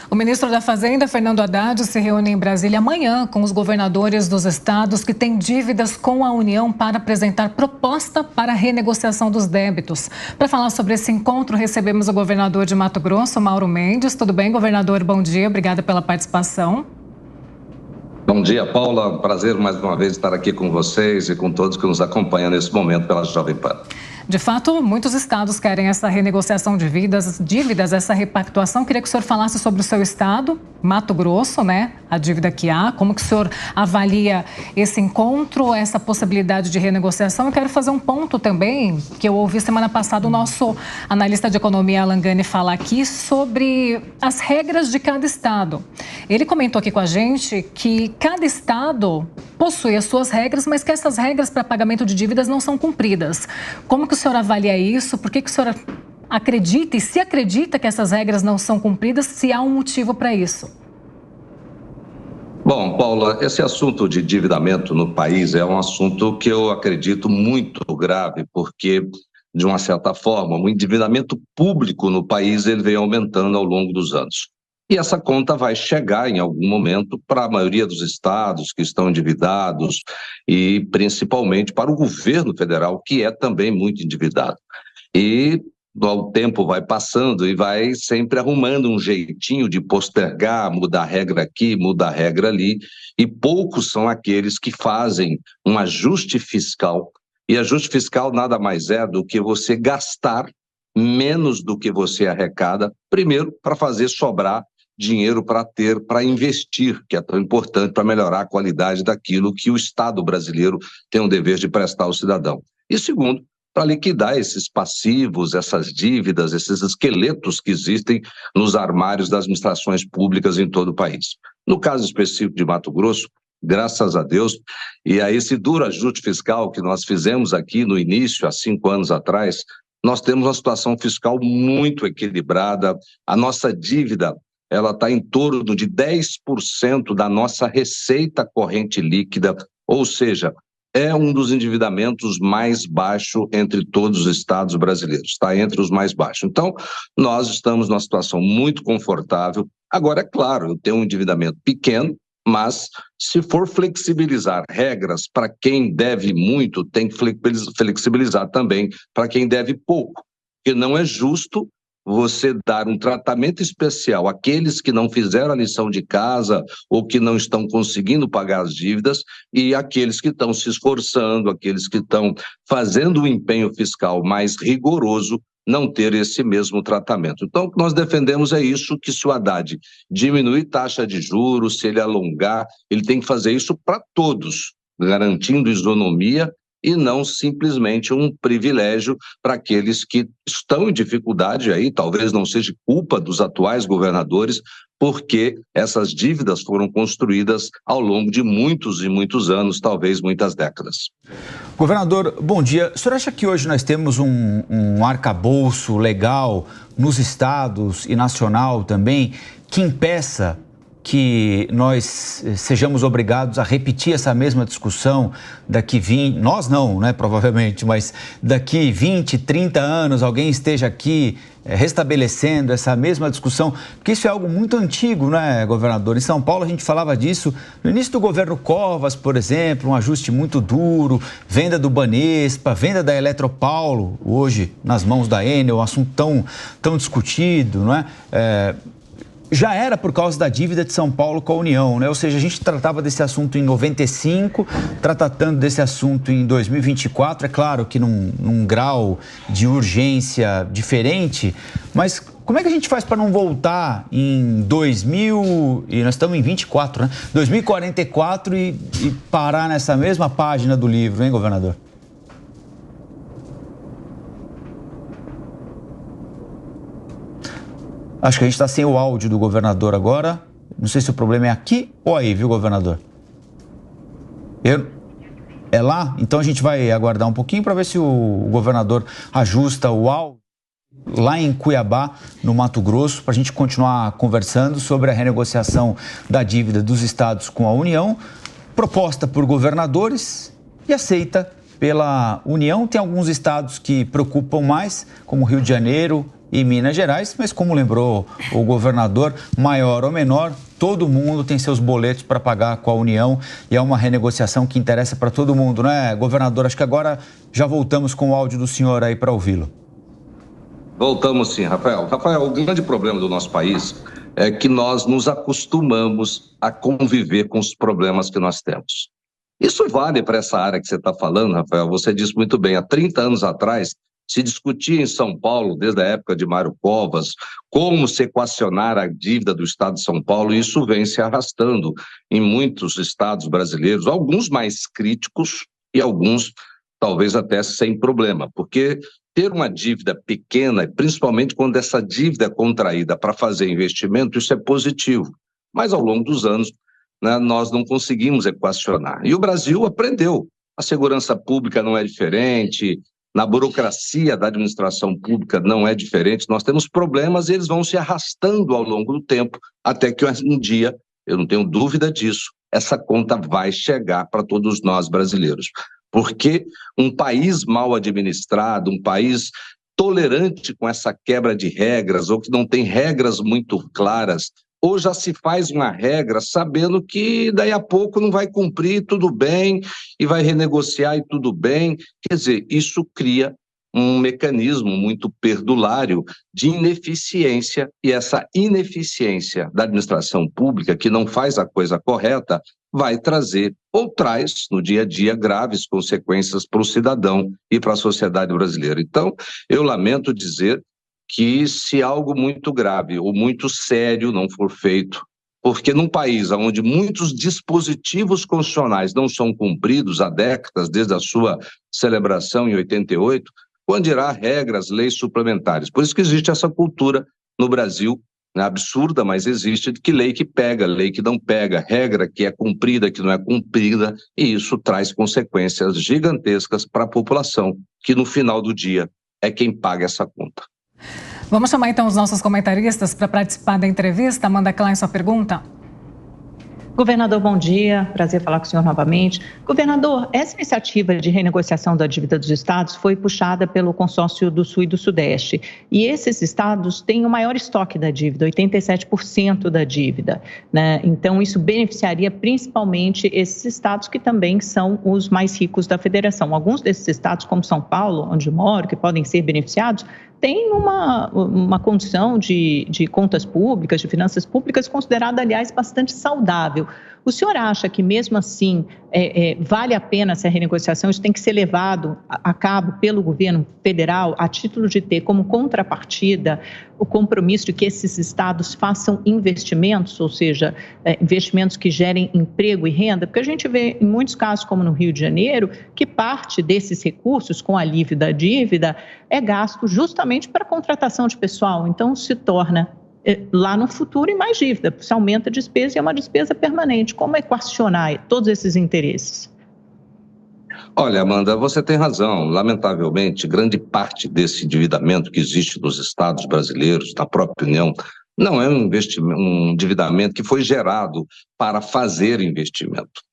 O ministro da Fazenda, Fernando Haddad, se reúne em Brasília amanhã com os governadores dos estados que têm dívidas com a União para apresentar proposta para a renegociação dos débitos. Para falar sobre esse encontro, recebemos o governador de Mato Grosso, Mauro Mendes. Tudo bem, governador? Bom dia, obrigada pela participação. Bom dia, Paula. Prazer mais uma vez estar aqui com vocês e com todos que nos acompanham nesse momento pela Jovem Pan. De fato, muitos estados querem essa renegociação de dívidas, essa repactuação. Queria que o senhor falasse sobre o seu estado, Mato Grosso, né? A dívida que há, como que o senhor avalia esse encontro, essa possibilidade de renegociação. Eu quero fazer um ponto também, que eu ouvi semana passada o nosso analista de economia, Alan Gani, falar aqui sobre as regras de cada estado. Ele comentou aqui com a gente que cada estado possui as suas regras, mas que essas regras para pagamento de dívidas não são cumpridas. Como que o senhor avalia isso? Por que o senhor acredita, e se acredita que essas regras não são cumpridas, se há um motivo para isso? Bom, Paula, esse assunto de endividamento no país é um assunto que eu acredito muito grave, porque, de uma certa forma, o endividamento público no país ele vem aumentando ao longo dos anos. E essa conta vai chegar em algum momento para a maioria dos estados que estão endividados e principalmente para o governo federal, que é também muito endividado. E o tempo vai passando e vai sempre arrumando um jeitinho de postergar, mudar a regra aqui, mudar a regra ali, e poucos são aqueles que fazem um ajuste fiscal. E ajuste fiscal nada mais é do que você gastar menos do que você arrecada, primeiro para fazer sobrar dinheiro para investir, que é tão importante para melhorar a qualidade daquilo que o Estado brasileiro tem o dever de prestar ao cidadão. E segundo, para liquidar esses passivos, essas dívidas, esses esqueletos que existem nos armários das administrações públicas em todo o país. No caso específico de Mato Grosso, graças a Deus, e a esse duro ajuste fiscal que nós fizemos aqui no início, há 5 anos atrás, nós temos uma situação fiscal muito equilibrada, a nossa dívida ela está em torno de 10% da nossa receita corrente líquida, ou seja, é um dos endividamentos mais baixos entre todos os estados brasileiros, está entre os mais baixos. Então, nós estamos numa situação muito confortável. Agora, é claro, eu tenho um endividamento pequeno, mas se for flexibilizar regras para quem deve muito, tem que flexibilizar também para quem deve pouco, porque não é justo você dar um tratamento especial àqueles que não fizeram a lição de casa ou que não estão conseguindo pagar as dívidas e àqueles que estão se esforçando, aqueles que estão fazendo um empenho fiscal mais rigoroso, não ter esse mesmo tratamento. Então, o que nós defendemos é isso, que se o Haddad diminuir taxa de juros, se ele alongar, ele tem que fazer isso para todos, garantindo isonomia e não simplesmente um privilégio para aqueles que estão em dificuldade aí, talvez não seja culpa dos atuais governadores, porque essas dívidas foram construídas ao longo de muitos e muitos anos, talvez muitas décadas. Governador, bom dia. O senhor acha que hoje nós temos um arcabouço legal nos estados e nacional também que impeça que nós sejamos obrigados a repetir essa mesma discussão daqui 20, nós não, né, provavelmente, mas daqui 20, 30 anos alguém esteja aqui restabelecendo essa mesma discussão, porque isso é algo muito antigo, né, governador? Em São Paulo a gente falava disso no início do governo Covas, por exemplo, um ajuste muito duro, venda do Banespa, venda da Eletropaulo, hoje nas mãos da Enel, um assunto tão discutido, não é? Já era por causa da dívida de São Paulo com a União, né? Ou seja, a gente tratava desse assunto em 95, está tratando desse assunto em 2024, é claro que num grau de urgência diferente, mas como é que a gente faz para não voltar em 2000, e nós estamos em 24, né? 2044 e parar nessa mesma página do livro, hein, governador? Acho que a gente está sem o áudio do governador agora. Não sei se o problema é aqui ou aí, viu, governador? É lá? Então a gente vai aguardar um pouquinho para ver se o governador ajusta o áudio lá em Cuiabá, no Mato Grosso, para a gente continuar conversando sobre a renegociação da dívida dos estados com a União, proposta por governadores e aceita pela União. Tem alguns estados que preocupam mais, como Rio de Janeiro e Minas Gerais, mas como lembrou o governador, maior ou menor, todo mundo tem seus boletos para pagar com a União e é uma renegociação que interessa para todo mundo, né, governador? Acho que agora já voltamos com o áudio do senhor aí para ouvi-lo. Voltamos sim, Rafael. Rafael, o grande problema do nosso país é que nós nos acostumamos a conviver com os problemas que nós temos. Isso vale para essa área que você está falando, Rafael. Você disse muito bem, há 30 anos atrás se discutia em São Paulo, desde a época de Mário Covas, como se equacionar a dívida do Estado de São Paulo, e isso vem se arrastando em muitos estados brasileiros, alguns mais críticos e alguns talvez até sem problema, porque ter uma dívida pequena, principalmente quando essa dívida é contraída para fazer investimento, isso é positivo. Mas ao longo dos anos, né, nós não conseguimos equacionar. E o Brasil aprendeu. A segurança pública não é diferente, na burocracia da administração pública não é diferente. Nós temos problemas e eles vão se arrastando ao longo do tempo, até que um dia, eu não tenho dúvida disso, essa conta vai chegar para todos nós brasileiros. Porque um país mal administrado, um país tolerante com essa quebra de regras, ou que não tem regras muito claras, ou já se faz uma regra sabendo que daí a pouco não vai cumprir, tudo bem, e vai renegociar e tudo bem. Quer dizer, isso cria um mecanismo muito perdulário de ineficiência, e essa ineficiência da administração pública, que não faz a coisa correta, vai trazer ou traz no dia a dia graves consequências para o cidadão e para a sociedade brasileira. Então, eu lamento dizer que se algo muito grave ou muito sério não for feito, porque num país onde muitos dispositivos constitucionais não são cumpridos há décadas, desde a sua celebração em 88, quando dirá regras, leis suplementares. Por isso que existe essa cultura no Brasil, né, absurda, mas existe, de que lei que pega, lei que não pega, regra que é cumprida, que não é cumprida, e isso traz consequências gigantescas para a população, que no final do dia é quem paga essa conta. Vamos chamar então os nossos comentaristas para participar da entrevista. Amanda Klein, sua pergunta. Governador, bom dia. Prazer falar com o senhor novamente. Governador, essa iniciativa de renegociação da dívida dos estados foi puxada pelo consórcio do Sul e do Sudeste. E esses estados têm o maior estoque da dívida, 87% da dívida, né? Então, isso beneficiaria principalmente esses estados que também são os mais ricos da federação. Alguns desses estados, como São Paulo, onde moro, que podem ser beneficiados, tem uma condição de contas públicas, de finanças públicas, considerada, aliás, bastante saudável. O senhor acha que, mesmo assim, vale a pena essa renegociação? Isso tem que ser levado a cabo pelo governo federal a título de ter como contrapartida o compromisso de que esses estados façam investimentos, ou seja, investimentos que gerem emprego e renda? Porque a gente vê em muitos casos, como no Rio de Janeiro, que parte desses recursos, com alívio da dívida, é gasto justamente para a contratação de pessoal. Então, se torna lá no futuro em mais dívida, se aumenta a despesa e é uma despesa permanente. Como equacionar todos esses interesses? Olha, Amanda, você tem razão. Lamentavelmente, grande parte desse endividamento que existe nos estados brasileiros, na própria União, não é um endividamento que foi gerado para fazer investimento.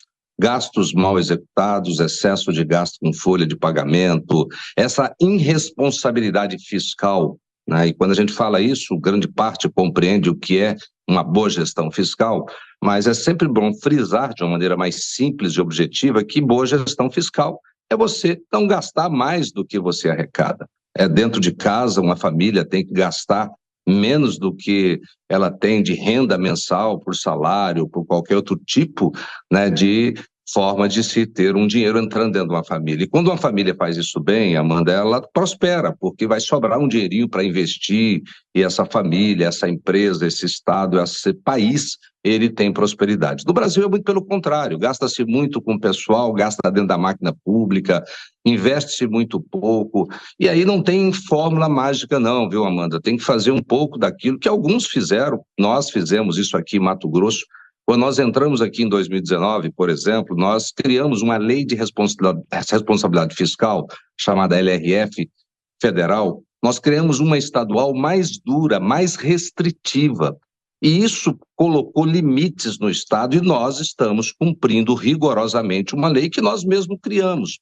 Gastos mal executados, excesso de gasto com folha de pagamento, essa irresponsabilidade fiscal, né? E quando a gente fala isso, grande parte compreende o que é uma boa gestão fiscal, mas é sempre bom frisar de uma maneira mais simples e objetiva que boa gestão fiscal é você não gastar mais do que você arrecada. Dentro de casa, uma família tem que gastar menos do que ela tem de renda mensal por salário, por qualquer outro tipo, né, de forma de se ter um dinheiro entrando dentro de uma família. E quando uma família faz isso bem, Amanda, ela prospera, porque vai sobrar um dinheirinho para investir, e essa família, essa empresa, esse estado, esse país, ele tem prosperidade. No Brasil é muito pelo contrário, gasta-se muito com o pessoal, gasta dentro da máquina pública, investe-se muito pouco, e aí não tem fórmula mágica não, viu, Amanda? Tem que fazer um pouco daquilo que alguns fizeram, nós fizemos isso aqui em Mato Grosso. Quando nós entramos aqui em 2019, por exemplo, nós criamos uma lei de responsabilidade fiscal, chamada LRF federal. Nós criamos uma estadual mais dura, mais restritiva. E isso colocou limites no Estado e nós estamos cumprindo rigorosamente uma lei que nós mesmos criamos.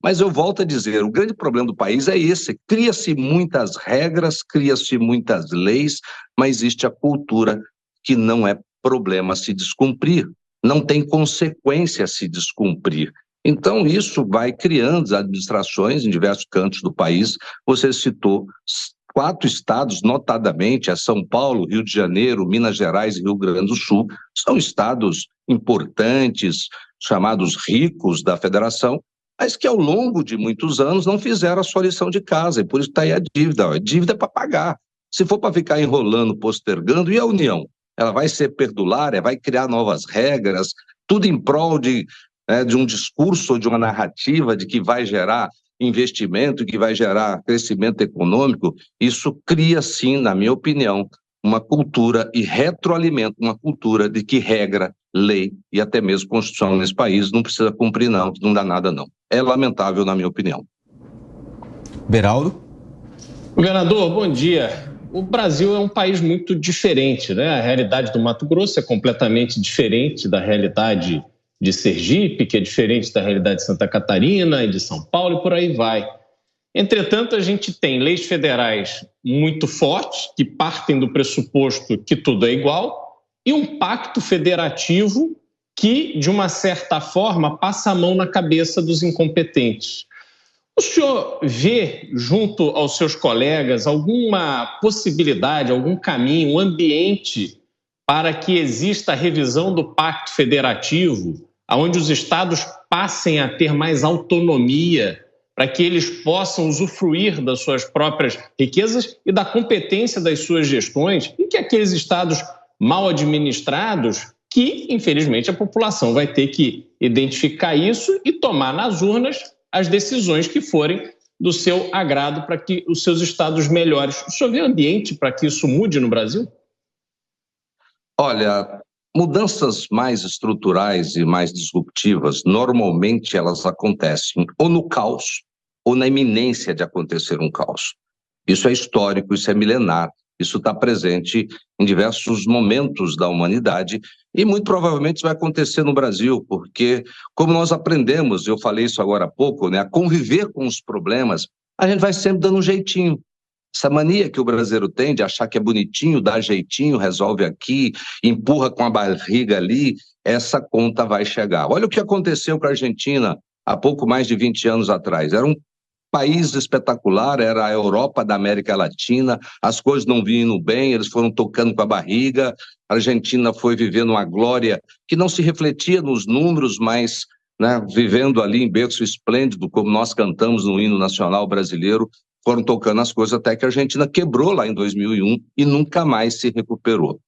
Mas eu volto a dizer, o grande problema do país é esse, cria-se muitas regras, cria-se muitas leis, mas existe a cultura que não é problema se descumprir, não tem consequência se descumprir. Então, isso vai criando as administrações em diversos cantos do país. Você citou 4 estados, notadamente, a São Paulo, Rio de Janeiro, Minas Gerais e Rio Grande do Sul, são estados importantes, chamados ricos da federação, mas que ao longo de muitos anos não fizeram a sua lição de casa, e por isso está aí a dívida. A dívida é para pagar. Se for para ficar enrolando, postergando, e a União? Ela vai ser perdulária, vai criar novas regras, tudo em prol de um discurso ou de uma narrativa de que vai gerar investimento, que vai gerar crescimento econômico. Isso cria, sim, na minha opinião, uma cultura e retroalimenta uma cultura de que regra, lei e até mesmo Constituição nesse país não precisa cumprir não, que não dá nada não. É lamentável, na minha opinião. Beraldo? Governador, bom dia. O Brasil é um país muito diferente, né? A realidade do Mato Grosso é completamente diferente da realidade de Sergipe, que é diferente da realidade de Santa Catarina e de São Paulo e por aí vai. Entretanto, a gente tem leis federais muito fortes, que partem do pressuposto que tudo é igual, e um pacto federativo que, de uma certa forma, passa a mão na cabeça dos incompetentes. O senhor vê, junto aos seus colegas, alguma possibilidade, algum caminho, um ambiente para que exista a revisão do pacto federativo, onde os estados passem a ter mais autonomia, para que eles possam usufruir das suas próprias riquezas e da competência das suas gestões, e que aqueles estados mal administrados, que, infelizmente, a população vai ter que identificar isso e tomar nas urnas as decisões que forem do seu agrado para que os seus estados melhores. O senhor vê ambiente para que isso mude no Brasil? Olha, mudanças mais estruturais e mais disruptivas, normalmente elas acontecem ou no caos ou na iminência de acontecer um caos. Isso é histórico, isso é milenar, isso está presente em diversos momentos da humanidade e muito provavelmente vai acontecer no Brasil, porque como nós aprendemos, eu falei isso agora há pouco, né, a conviver com os problemas, a gente vai sempre dando um jeitinho. Essa mania que o brasileiro tem de achar que é bonitinho, dá jeitinho, resolve aqui, empurra com a barriga ali, essa conta vai chegar. Olha o que aconteceu com a Argentina há pouco mais de 20 anos atrás. Era um país espetacular, era a Europa da América Latina, as coisas não vinham bem, eles foram tocando com a barriga, a Argentina foi vivendo uma glória que não se refletia nos números, mas vivendo ali em berço esplêndido, como nós cantamos no hino nacional brasileiro, foram tocando as coisas até que a Argentina quebrou lá em 2001 e nunca mais se recuperou.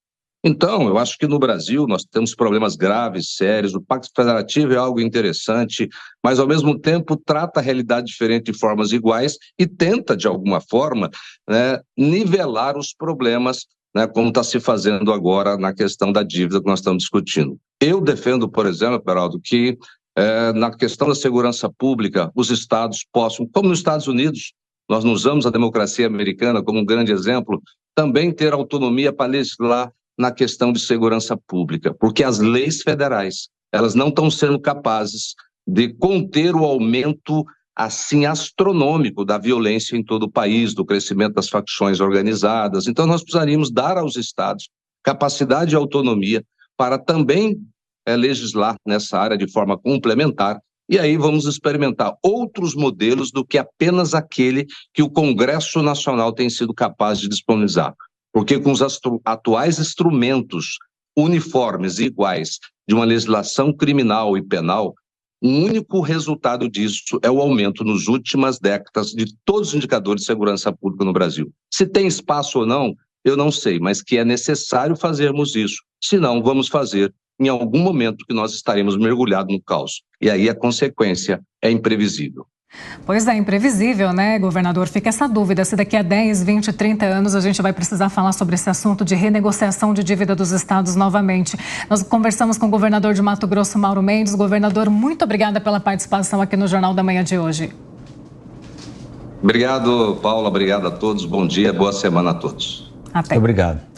Então, eu acho que no Brasil nós temos problemas graves, sérios, o Pacto Federativo é algo interessante, mas ao mesmo tempo trata a realidade diferente de formas iguais e tenta, de alguma forma, nivelar os problemas, como está se fazendo agora na questão da dívida que nós estamos discutindo. Eu defendo, por exemplo, Beraldo, que na questão da segurança pública, os estados possam, como nos Estados Unidos, nós usamos a democracia americana como um grande exemplo, também ter autonomia para legislar na questão de segurança pública, porque as leis federais, elas não estão sendo capazes de conter o aumento, assim, astronômico da violência em todo o país, do crescimento das facções organizadas. Então, nós precisaríamos dar aos estados capacidade e autonomia para também legislar nessa área de forma complementar, e aí vamos experimentar outros modelos do que apenas aquele que o Congresso Nacional tem sido capaz de disponibilizar. Porque com os atuais instrumentos uniformes e iguais de uma legislação criminal e penal, o único resultado disso é o aumento nas últimas décadas de todos os indicadores de segurança pública no Brasil. Se tem espaço ou não, eu não sei, mas que é necessário fazermos isso. Senão, vamos fazer em algum momento que nós estaremos mergulhados no caos. E aí a consequência é imprevisível. Pois é, imprevisível, né, governador? Fica essa dúvida se daqui a 10, 20, 30 anos a gente vai precisar falar sobre esse assunto de renegociação de dívida dos estados novamente. Nós conversamos com o governador de Mato Grosso, Mauro Mendes. Governador, muito obrigada pela participação aqui no Jornal da Manhã de hoje. Obrigado, Paula. Obrigado a todos. Bom dia, boa semana a todos. Até. Muito obrigado.